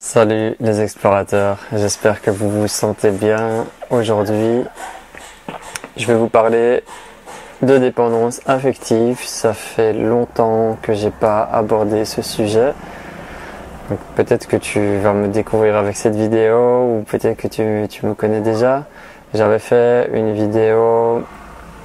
Salut les explorateurs, j'espère que vous vous sentez bien. Aujourd'hui, je vais vous parler de dépendance affective. Ça fait longtemps que j'ai pas abordé ce sujet. Donc peut-être que tu vas me découvrir avec cette vidéo ou peut-être que tu me connais déjà. J'avais fait une vidéo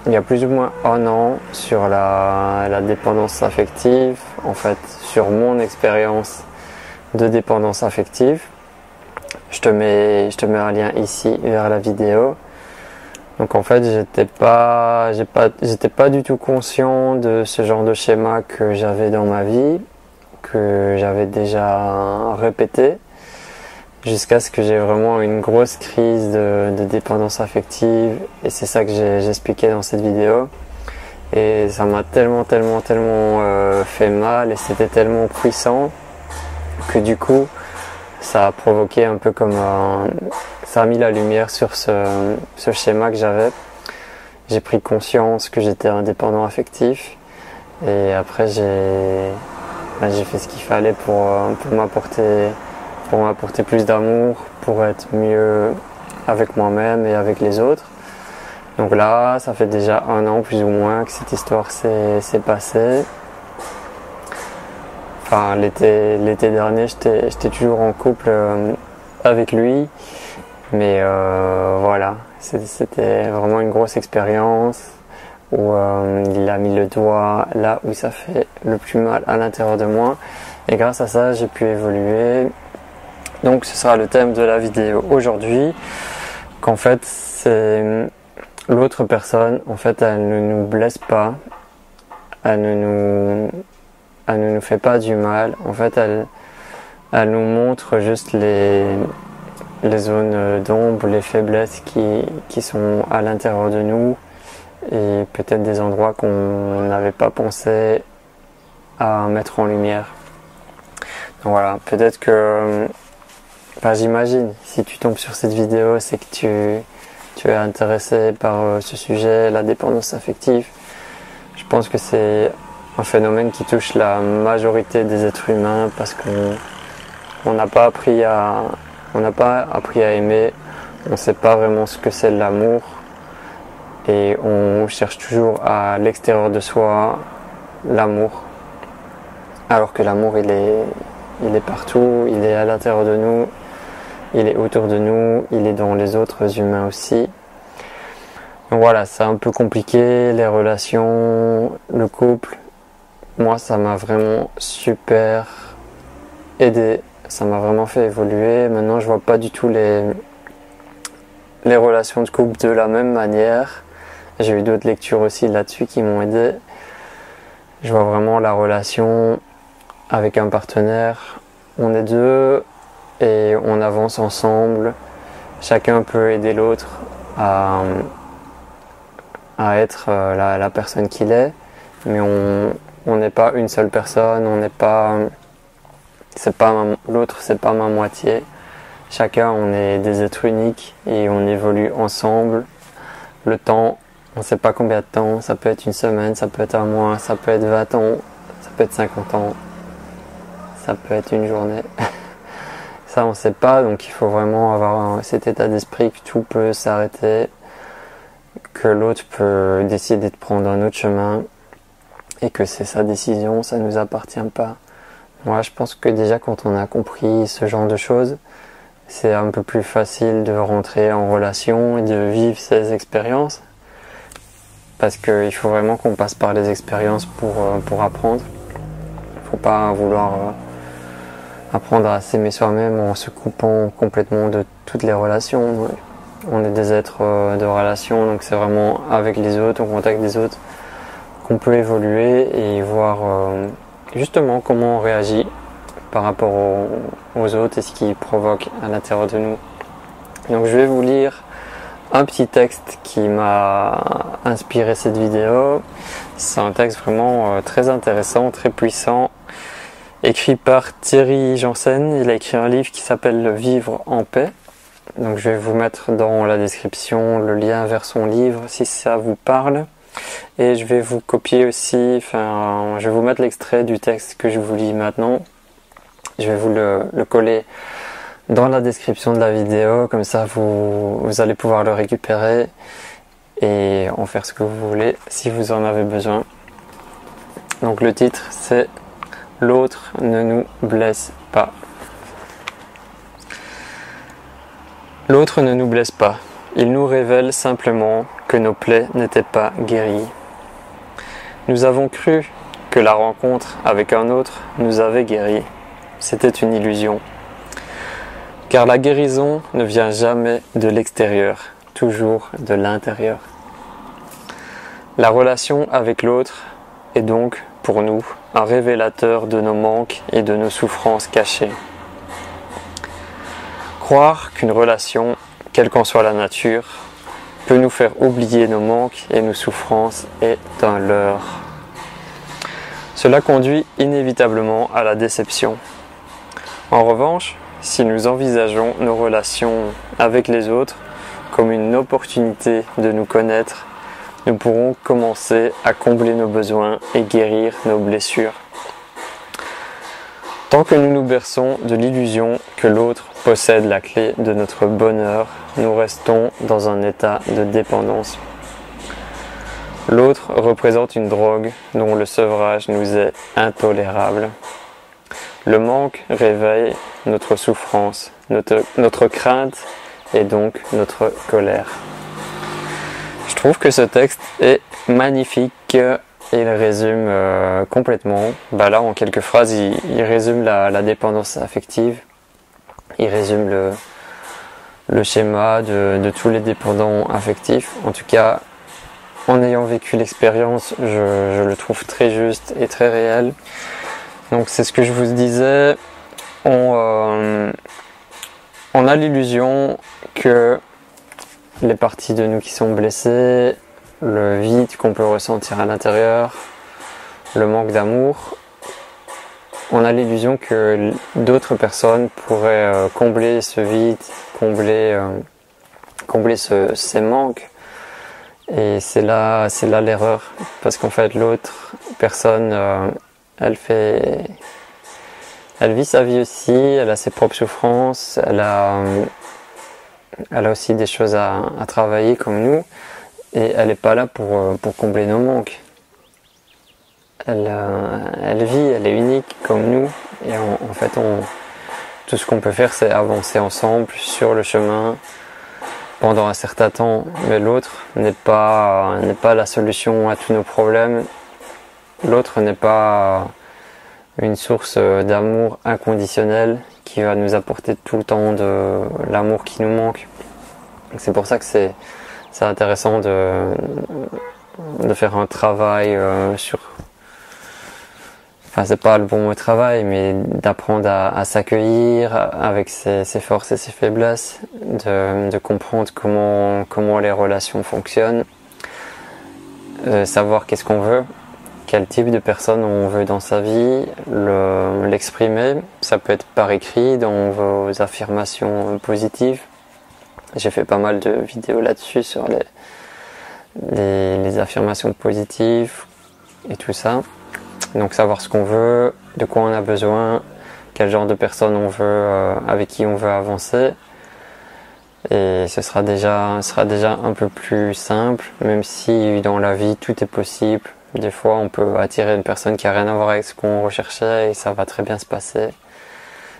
il y a plus ou moins un an sur la dépendance affective, en fait sur mon expérience de dépendance affective. Je te mets un lien ici vers la vidéo. Donc en fait, j'étais pas du tout conscient de ce genre de schéma que j'avais dans ma vie, que j'avais déjà répété, jusqu'à ce que j'ai vraiment une grosse crise de dépendance affective. Et c'est ça que j'expliquais dans cette vidéo. Et ça m'a tellement fait mal et c'était tellement puissant que du coup ça a provoqué un peu ça a mis la lumière sur ce schéma que j'avais. J'ai pris conscience que j'étais indépendant affectif et après j'ai fait ce qu'il fallait pour m'apporter plus d'amour, pour être mieux avec moi-même et avec les autres. Donc là, ça fait déjà un an plus ou moins que cette histoire s'est passée. Enfin, l'été dernier, j'étais toujours en couple avec lui, mais voilà, c'était vraiment une grosse expérience où il a mis le doigt là où ça fait le plus mal à l'intérieur de moi, et grâce à ça, j'ai pu évoluer. Donc, ce sera le thème de la vidéo aujourd'hui, qu'en fait, c'est l'autre personne, en fait, elle ne nous blesse pas, elle ne nous fait pas du mal. En fait, elle nous montre juste les zones d'ombre, les faiblesses qui sont à l'intérieur de nous et peut-être des endroits qu'on n'avait pas pensé à mettre en lumière. Donc voilà, peut-être que, j'imagine, si tu tombes sur cette vidéo, c'est que tu es intéressé par ce sujet, la dépendance affective. Je pense que c'est un phénomène qui touche la majorité des êtres humains parce qu'on n'a pas appris à aimer, on ne sait pas vraiment ce que c'est l'amour et on cherche toujours à l'extérieur de soi l'amour, alors que l'amour il est partout, il est à l'intérieur de nous, il est autour de nous, il est dans les autres humains aussi. Donc voilà, c'est un peu compliqué, les relations, le couple. Moi, ça m'a vraiment super aidé, ça m'a vraiment fait évoluer. Maintenant, je vois pas du tout les relations de couple de la même manière. J'ai eu d'autres lectures aussi là-dessus qui m'ont aidé. Je vois vraiment la relation avec un partenaire. On est deux et on avance ensemble. Chacun peut aider l'autre à être la personne qu'il est, mais on n'est pas une seule personne, l'autre, c'est pas ma moitié. Chacun, on est des êtres uniques et on évolue ensemble. Le temps, on ne sait pas combien de temps, ça peut être une semaine, ça peut être un mois, ça peut être 20 ans, ça peut être 50 ans, ça peut être une journée. Ça, on ne sait pas, donc il faut vraiment avoir cet état d'esprit que tout peut s'arrêter, que l'autre peut décider de prendre un autre chemin et que c'est sa décision, ça ne nous appartient pas. Moi, je pense que déjà quand on a compris ce genre de choses, c'est un peu plus facile de rentrer en relation et de vivre ces expériences, parce qu'il faut vraiment qu'on passe par les expériences pour apprendre. Il ne faut pas vouloir apprendre à s'aimer soi-même en se coupant complètement de toutes les relations. On est des êtres de relation, donc c'est vraiment avec les autres, au contact des autres, qu'on peut évoluer et voir justement comment on réagit par rapport aux autres et ce qui provoque à l'intérieur de nous. Donc je vais vous lire un petit texte qui m'a inspiré cette vidéo. C'est un texte vraiment très intéressant, très puissant, écrit par Thierry Janssen. Il a écrit un livre qui s'appelle Vivre en paix. Donc je vais vous mettre dans la description le lien vers son livre si ça vous parle. Et je vais vous copier aussi, je vais vous mettre l'extrait du texte que je vous lis maintenant. Je vais vous le coller dans la description de la vidéo, comme ça vous allez pouvoir le récupérer et en faire ce que vous voulez si vous en avez besoin. Donc le titre c'est « L'autre ne nous blesse pas ». L'autre ne nous blesse pas, il nous révèle simplement que nos plaies n'étaient pas guéries. Nous avons cru que la rencontre avec un autre nous avait guéris. C'était une illusion. Car la guérison ne vient jamais de l'extérieur, toujours de l'intérieur. La relation avec l'autre est donc, pour nous, un révélateur de nos manques et de nos souffrances cachées. Croire qu'une relation, quelle qu'en soit la nature, peut nous faire oublier nos manques et nos souffrances est un leurre. Cela conduit inévitablement à la déception. En revanche, si nous envisageons nos relations avec les autres comme une opportunité de nous connaître, nous pourrons commencer à combler nos besoins et guérir nos blessures. Tant que nous nous berçons de l'illusion que l'autre possède la clé de notre bonheur, nous restons dans un état de dépendance. L'autre représente une drogue dont le sevrage nous est intolérable. Le manque réveille notre souffrance, notre crainte et donc notre colère. Je trouve que ce texte est magnifique et il résume complètement. Là, en quelques phrases, il résume la dépendance affective. Il résume le schéma de tous les dépendants affectifs. En tout cas, en ayant vécu l'expérience, je le trouve très juste et très réel. Donc c'est ce que je vous disais, on a l'illusion que les parties de nous qui sont blessées, le vide qu'on peut ressentir à l'intérieur, le manque d'amour, on a l'illusion que d'autres personnes pourraient combler ce vide, combler ces manques. Et c'est là l'erreur, parce qu'en fait l'autre personne, elle vit sa vie aussi, elle a ses propres souffrances, elle a aussi des choses à travailler comme nous, et elle n'est pas là pour combler nos manques. Elle vit, elle est unique comme nous, et en fait tout ce qu'on peut faire c'est avancer ensemble sur le chemin pendant un certain temps, mais l'autre n'est pas la solution à tous nos problèmes. L'autre n'est pas une source d'amour inconditionnel qui va nous apporter tout le temps de l'amour qui nous manque. C'est pour ça que c'est intéressant de faire un travail sur... Enfin, c'est pas le bon mot travail, mais d'apprendre à s'accueillir avec ses forces et ses faiblesses, de comprendre comment les relations fonctionnent, savoir qu'est-ce qu'on veut, quel type de personne on veut dans sa vie, l'exprimer. Ça peut être par écrit, dans vos affirmations positives. J'ai fait pas mal de vidéos là-dessus sur les affirmations positives et tout ça. Donc savoir ce qu'on veut, de quoi on a besoin, quel genre de personne on veut, avec qui on veut avancer. Et ce sera déjà un peu plus simple, même si dans la vie tout est possible. Des fois on peut attirer une personne qui a rien à voir avec ce qu'on recherchait et ça va très bien se passer.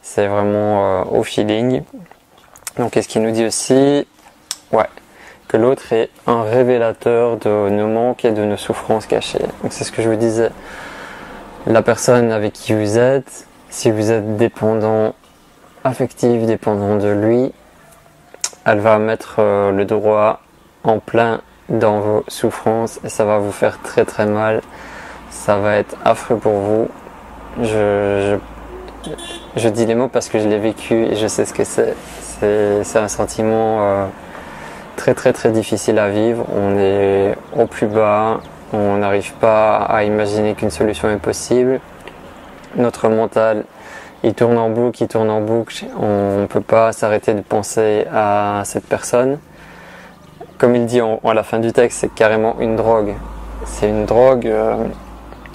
C'est vraiment au feeling. Donc qu'est-ce qu'il nous dit aussi? Que l'autre est un révélateur de nos manques et de nos souffrances cachées. Donc c'est ce que je vous disais. La personne avec qui vous êtes, si vous êtes dépendant affectif, dépendant de lui, elle va mettre le doigt en plein dans vos souffrances et ça va vous faire très très mal. Ça va être affreux pour vous. Je dis les mots parce que je l'ai vécu et je sais ce que c'est. C'est un sentiment très très très difficile à vivre. On est au plus bas. On n'arrive pas à imaginer qu'une solution est possible. Notre mental, il tourne en boucle. On ne peut pas s'arrêter de penser à cette personne. Comme il dit à la fin du texte, c'est carrément une drogue. C'est une drogue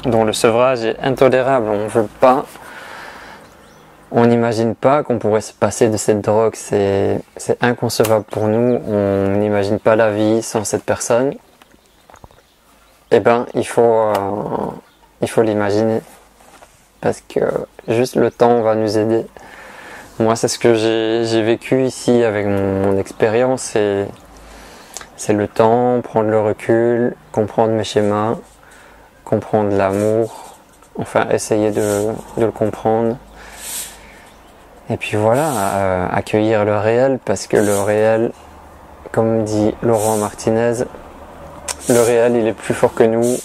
dont le sevrage est intolérable. On on n'imagine pas qu'on pourrait se passer de cette drogue, c'est inconcevable pour nous, on n'imagine pas la vie sans cette personne. Eh ben, il faut l'imaginer, parce que juste le temps va nous aider. Moi, c'est ce que j'ai vécu ici avec mon expérience, c'est le temps, prendre le recul, comprendre mes schémas, comprendre l'amour, enfin essayer de le comprendre. Et puis voilà, accueillir le réel, parce que le réel, comme dit Laurent Martinez, le réel il est plus fort que nous.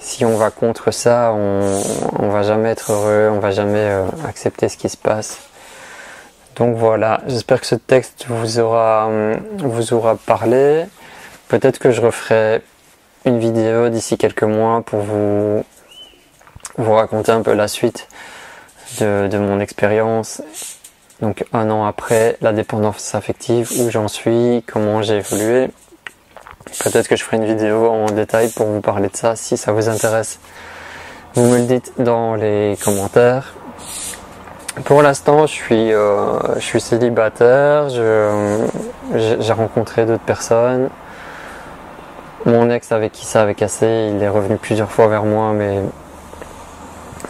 Si on va contre ça, on va jamais être heureux, on va jamais accepter ce qui se passe. Donc voilà, j'espère que ce texte vous aura parlé. Peut-être que je referai une vidéo d'ici quelques mois pour vous raconter un peu la suite de mon expérience. Donc 1 an après la dépendance affective, où j'en suis, comment j'ai évolué. Peut-être que je ferai une vidéo en détail pour vous parler de ça si ça vous intéresse. Vous me le dites dans les commentaires. Pour l'instant, je suis célibataire, j'ai rencontré d'autres personnes. Mon ex avec qui ça avait cassé, il est revenu plusieurs fois vers moi, mais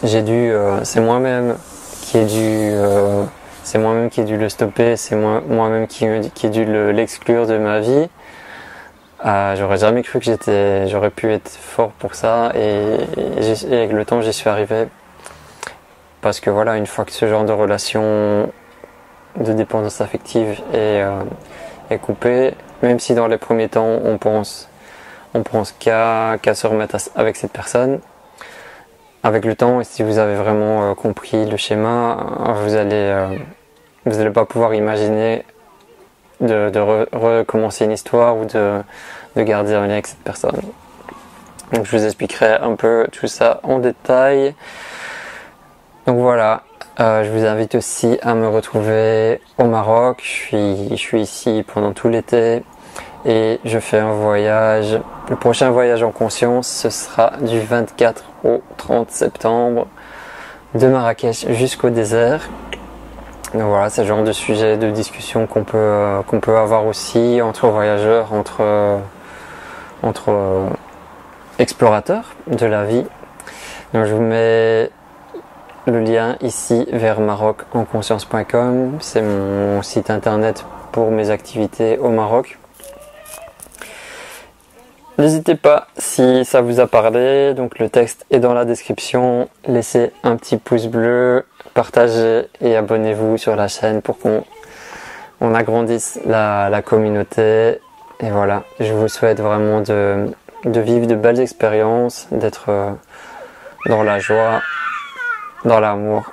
c'est moi-même qui ai dû le stopper, c'est moi-même qui ai dû l'exclure de ma vie. J'aurais jamais cru que j'aurais pu être fort pour ça, et avec le temps j'y suis arrivé. Parce que voilà, une fois que ce genre de relation de dépendance affective est coupé, même si dans les premiers temps on pense qu'à se remettre avec cette personne, avec le temps, et si vous avez vraiment compris le schéma, vous allez pas pouvoir imaginer de recommencer une histoire ou de garder un lien avec cette personne. Donc je vous expliquerai un peu tout ça en détail. Donc voilà, je vous invite aussi à me retrouver au Maroc. Je suis ici pendant tout l'été et je fais un voyage. Le prochain voyage en conscience, ce sera du 24 au 30 septembre, de Marrakech jusqu'au désert. Donc voilà, c'est le genre de sujet de discussion qu'on peut avoir aussi entre voyageurs, entre explorateurs de la vie. Donc je vous mets le lien ici vers marocenconscience.com, c'est mon site internet pour mes activités au Maroc. N'hésitez pas si ça vous a parlé, donc le texte est dans la description, laissez un petit pouce bleu, partagez et abonnez-vous sur la chaîne pour qu'on agrandisse la communauté. Et voilà, je vous souhaite vraiment de vivre de belles expériences, d'être dans la joie, dans l'amour,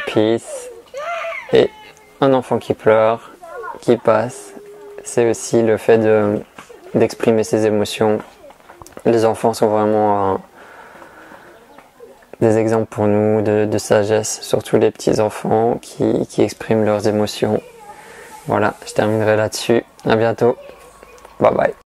peace. Et un enfant qui pleure, qui passe, c'est aussi le fait d'exprimer ses émotions. Les enfants sont vraiment des exemples pour nous de sagesse, surtout les petits enfants qui expriment leurs émotions. Voilà, je terminerai là-dessus. À bientôt. Bye bye.